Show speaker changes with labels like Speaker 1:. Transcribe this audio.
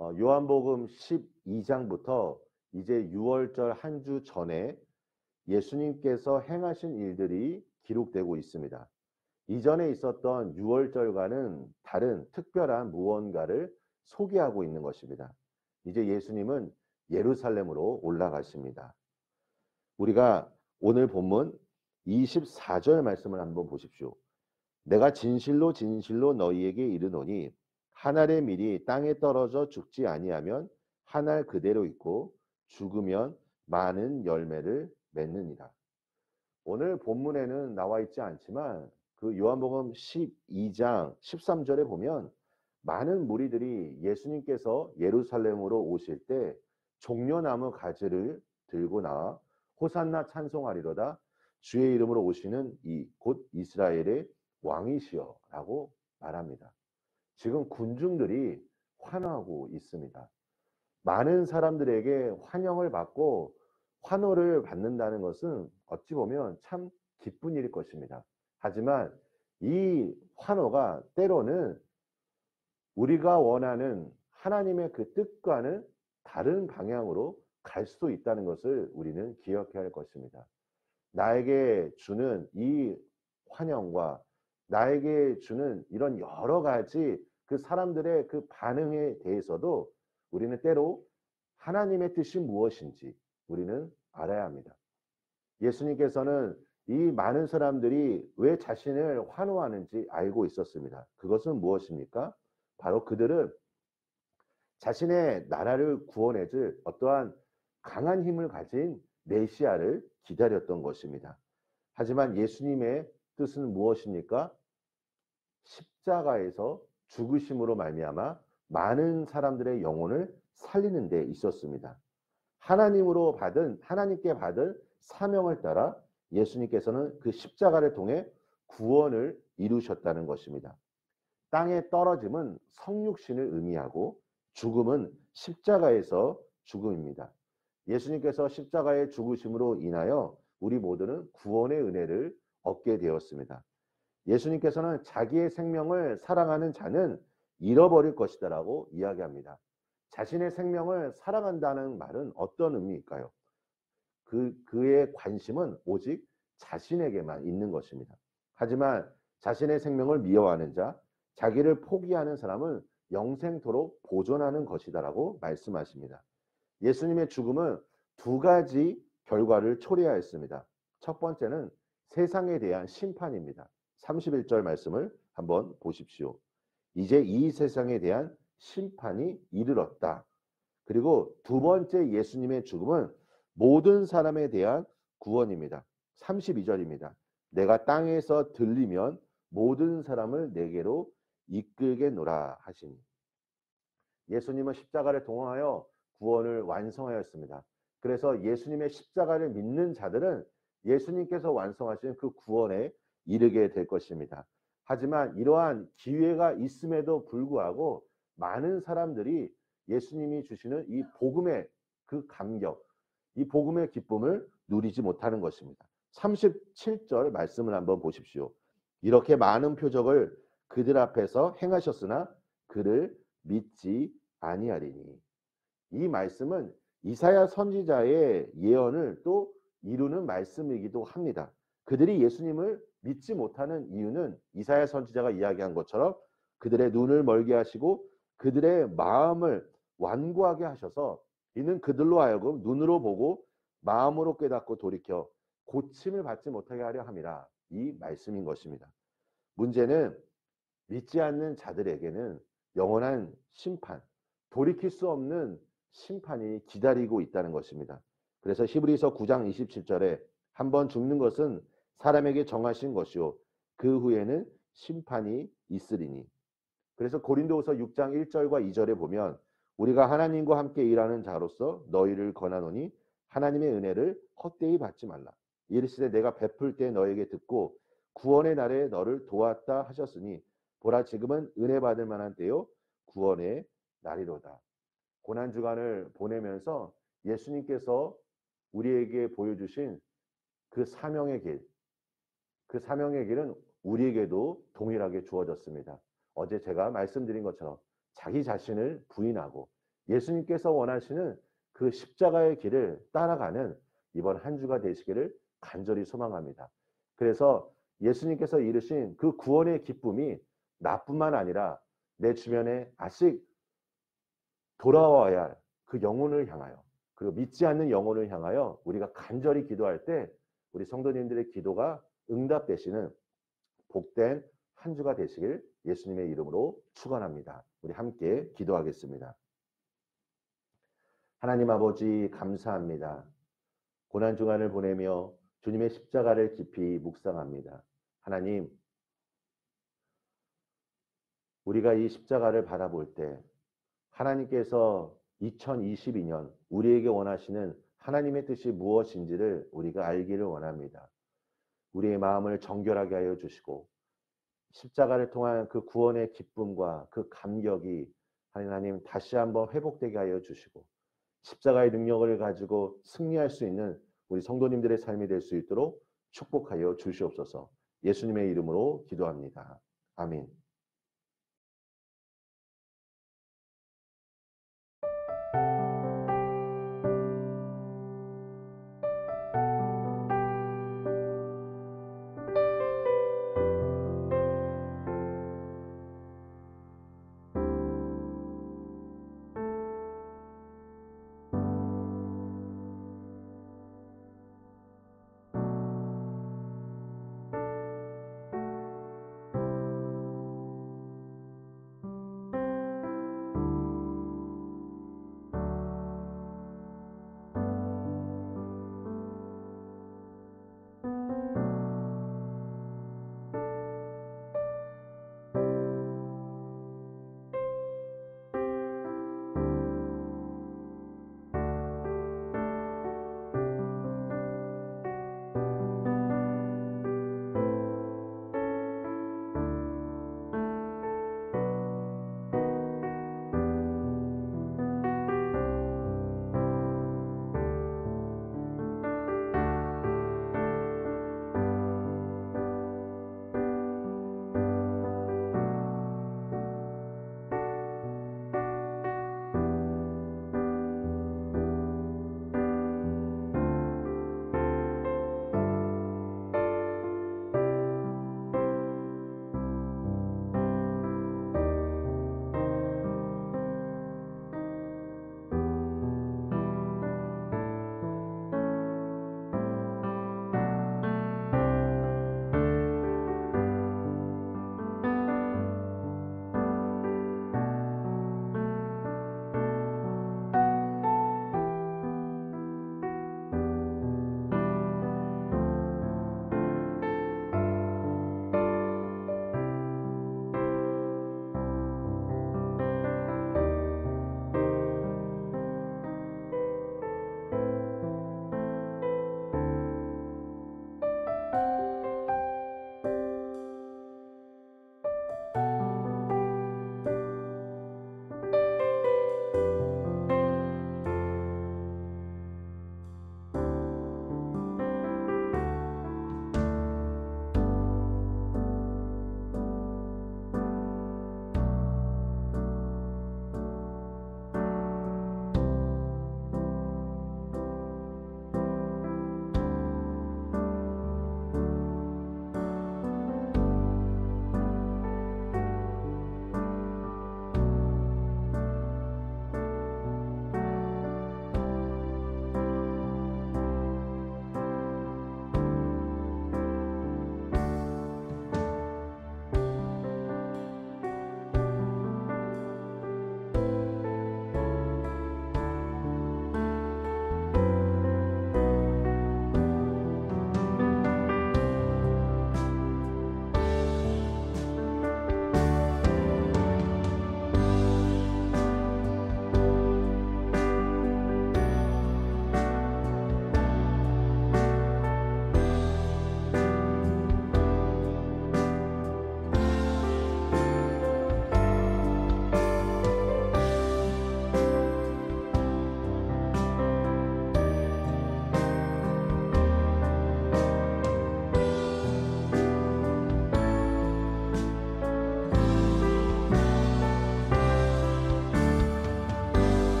Speaker 1: 요한복음 12장부터 이제 6월절 한 주 전에 예수님께서 행하신 일들이 기록되고 있습니다. 이전에 있었던 6월절과는 다른 특별한 무언가를 소개하고 있는 것입니다. 이제 예수님은 예루살렘으로 올라가십니다. 우리가 오늘 본문 24절 말씀을 한번 보십시오. 내가 진실로 진실로 너희에게 이르노니 한 알의 밀이 땅에 떨어져 죽지 아니하면 한 알 그대로 있고 죽으면 많은 열매를 맺느니라. 오늘 본문에는 나와 있지 않지만 그 요한복음 12장 13절에 보면 많은 무리들이 예수님께서 예루살렘으로 오실 때 종려나무 가지를 들고 나와 호산나 찬송하리로다 주의 이름으로 오시는 이 곧 이스라엘의 왕이시여라고 말합니다. 지금 군중들이 환호하고 있습니다. 많은 사람들에게 환영을 받고 환호를 받는다는 것은 어찌 보면 참 기쁜 일일 것입니다. 하지만 이 환호가 때로는 우리가 원하는 하나님의 그 뜻과는 다른 방향으로 갈 수도 있다는 것을 우리는 기억해야 할 것입니다. 나에게 주는 이 환영과 나에게 주는 이런 여러 가지 그 사람들의 그 반응에 대해서도 우리는 때로 하나님의 뜻이 무엇인지 우리는 알아야 합니다. 예수님께서는 이 많은 사람들이 왜 자신을 환호하는지 알고 있었습니다. 그것은 무엇입니까? 바로 그들은 자신의 나라를 구원해 줄 어떠한 강한 힘을 가진 메시아를 기다렸던 것입니다. 하지만 예수님의 뜻은 무엇입니까? 십자가에서 죽으심으로 말미암아 많은 사람들의 영혼을 살리는 데 있었습니다. 하나님께 받은 사명을 따라 예수님께서는 그 십자가를 통해 구원을 이루셨다는 것입니다. 땅에 떨어짐은 성육신을 의미하고 죽음은 십자가에서 죽음입니다. 예수님께서 십자가의 죽으심으로 인하여 우리 모두는 구원의 은혜를 얻게 되었습니다. 예수님께서는 자기의 생명을 사랑하는 자는 잃어버릴 것이다라고 이야기합니다. 자신의 생명을 사랑한다는 말은 어떤 의미일까요? 그의 관심은 오직 자신에게만 있는 것입니다. 하지만 자신의 생명을 미워하는 자, 자기를 포기하는 사람은 영생토록 보존하는 것이다라고 말씀하십니다. 예수님의 죽음은 두 가지 결과를 초래하였습니다. 첫 번째는 세상에 대한 심판입니다. 31절 말씀을 한번 보십시오. 이제 이 세상에 대한 심판이 이르렀다. 그리고 두 번째 예수님의 죽음은 모든 사람에 대한 구원입니다. 32절입니다. 내가 땅에서 들리면 모든 사람을 내게로 이끌게노라 하시니. 예수님은 십자가를 통하여 구원을 완성하였습니다. 그래서 예수님의 십자가를 믿는 자들은 예수님께서 완성하신 그 구원에 이르게 될 것입니다. 하지만 이러한 기회가 있음에도 불구하고 많은 사람들이 예수님이 주시는 이 복음의 그 감격, 이 복음의 기쁨을 누리지 못하는 것입니다. 37절 말씀을 한번 보십시오. 이렇게 많은 표적을 그들 앞에서 행하셨으나 그를 믿지 아니하리니. 이 말씀은 이사야 선지자의 예언을 또 이루는 말씀이기도 합니다. 그들이 예수님을 믿지 못하는 이유는 이사야 선지자가 이야기한 것처럼 그들의 눈을 멀게 하시고 그들의 마음을 완고하게 하셔서 이는 그들로 하여금 눈으로 보고 마음으로 깨닫고 돌이켜 고침을 받지 못하게 하려 함이라. 이 말씀인 것입니다. 문제는 믿지 않는 자들에게는 영원한 심판, 돌이킬 수 없는 심판이 기다리고 있다는 것입니다. 그래서 히브리서 9장 27절에 한번 죽는 것은 사람에게 정하신 것이요 그 후에는 심판이 있으리니. 그래서 고린도후서 6장 1절과 2절에 보면 우리가 하나님과 함께 일하는 자로서 너희를 권하노니 하나님의 은혜를 헛되이 받지 말라. 이르시되 내가 베풀 때 너에게 듣고 구원의 날에 너를 도왔다 하셨으니 보라 지금은 은혜 받을 만한 때요 구원의 날이로다. 고난 주간을 보내면서 예수님께서 우리에게 보여주신 그 사명의 길, 그 사명의 길은 우리에게도 동일하게 주어졌습니다. 어제 제가 말씀드린 것처럼 자기 자신을 부인하고 예수님께서 원하시는 그 십자가의 길을 따라가는 이번 한 주가 되시기를 간절히 소망합니다. 그래서 예수님께서 이르신 그 구원의 기쁨이 나뿐만 아니라 내 주변에 아직 돌아와야 할 그 영혼을 향하여, 그리고 믿지 않는 영혼을 향하여 우리가 간절히 기도할 때 우리 성도님들의 기도가 응답되시는 복된 한 주가 되시길 예수님의 이름으로 축원합니다. 우리 함께 기도하겠습니다. 하나님 아버지 감사합니다. 고난 주간을 보내며 주님의 십자가를 깊이 묵상합니다. 하나님, 우리가 이 십자가를 바라볼 때 하나님께서 2022년 우리에게 원하시는 하나님의 뜻이 무엇인지를 우리가 알기를 원합니다. 우리의 마음을 정결하게 하여 주시고 십자가를 통한 그 구원의 기쁨과 그 감격이 하나님 다시 한번 회복되게 하여 주시고 십자가의 능력을 가지고 승리할 수 있는 우리 성도님들의 삶이 될 수 있도록 축복하여 주시옵소서. 예수님의 이름으로 기도합니다. 아멘.